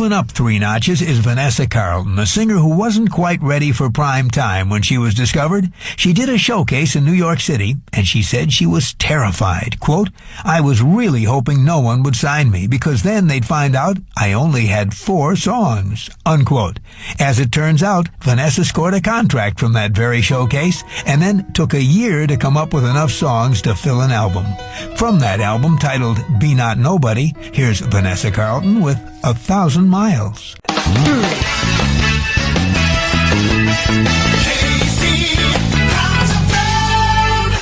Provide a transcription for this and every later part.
Moving up 3 notches is Vanessa Carlton, a singer who wasn't quite ready for prime time when she was discovered. She did a showcase in New York City, and she said she was terrified. Quote, "I was really hoping no one would sign me, because then they'd find out I only had 4 songs." Unquote. As it turns out, Vanessa scored a contract from that very showcase, and then took a year to come up with enough songs to fill an album. From that album, titled Be Not Nobody, here's Vanessa Carlton with 1,000 Miles.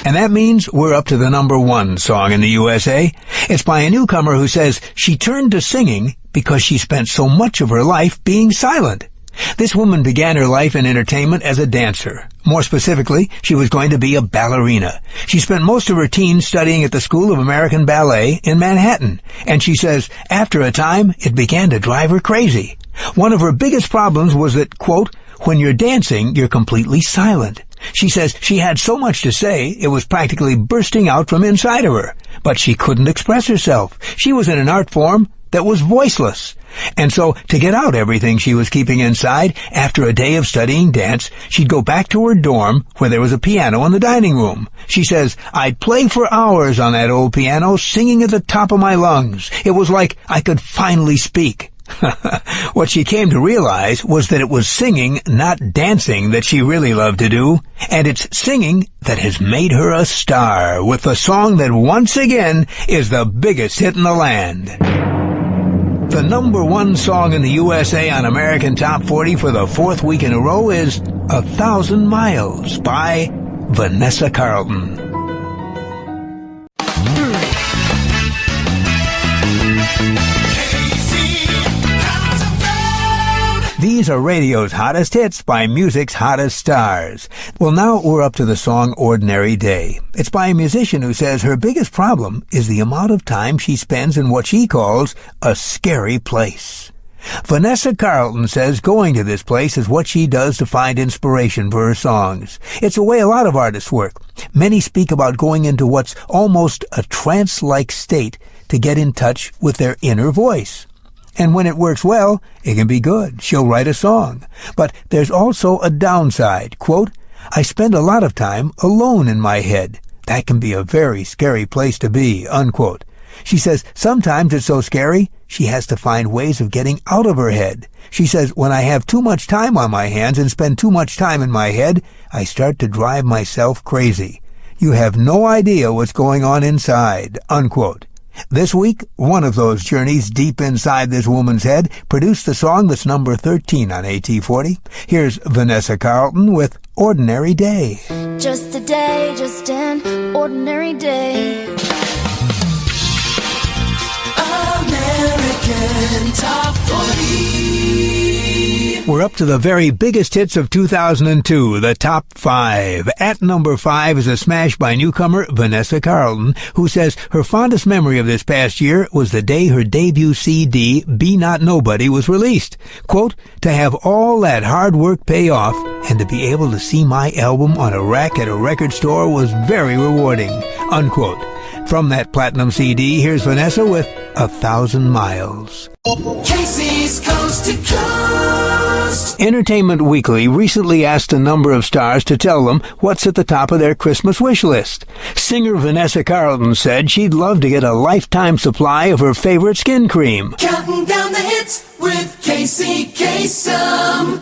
And that means we're up to the number 1 song in the USA. It's by a newcomer who says she turned to singing because she spent so much of her life being silent. This woman began her life in entertainment as a dancer. More specifically, she was going to be a ballerina. She spent most of her teens studying at the School of American Ballet in Manhattan, and she says after a time it began to drive her crazy. One of her biggest problems was that, quote, "when you're dancing, you're completely silent." She says she had so much to say, it was practically bursting out from inside of her, but she couldn't express herself. She was in an art form that was voiceless. And so, to get out everything she was keeping inside, after a day of studying dance, she'd go back to her dorm, where there was a piano in the dining room. She says, "I'd play for hours on that old piano, singing at the top of my lungs. It was like I could finally speak." What she came to realize was that it was singing, not dancing, that she really loved to do, and it's singing that has made her a star, with the song that once again is the biggest hit in the land. The number 1 song in the USA on American Top 40 for the 4th week in a row is 1,000 Miles by Vanessa Carlton. These are radio's hottest hits by music's hottest stars. Well, now we're up to the song Ordinary Day. It's by a musician who says her biggest problem is the amount of time she spends in what she calls a scary place. Vanessa Carlton says going to this place is what she does to find inspiration for her songs. It's a way a lot of artists work. Many speak about going into what's almost a trance-like state to get in touch with their inner voice. And when it works well, it can be good. She'll write a song. But there's also a downside. Quote, "I spend a lot of time alone in my head. That can be a very scary place to be." Unquote. She says sometimes it's so scary, she has to find ways of getting out of her head. She says, "When I have too much time on my hands and spend too much time in my head, I start to drive myself crazy. You have no idea what's going on inside." Unquote. This week, one of those journeys deep inside this woman's head produced the song that's number 13 on AT40. Here's Vanessa Carlton with Ordinary Day. Just a day, just an ordinary day. American Top 40. We're up to the very biggest hits of 2002, the top 5. At number 5 is a smash by newcomer Vanessa Carlton, who says her fondest memory of this past year was the day her debut CD, Be Not Nobody, was released. Quote, "To have all that hard work pay off and to be able to see my album on a rack at a record store was very rewarding." Unquote. From that platinum CD, here's Vanessa with 1,000 Miles. Casey's Coast to Coast. Entertainment Weekly recently asked a number of stars to tell them what's at the top of their Christmas wish list. Singer Vanessa Carlton said she'd love to get a lifetime supply of her favorite skin cream. Counting down the hits with Kasem.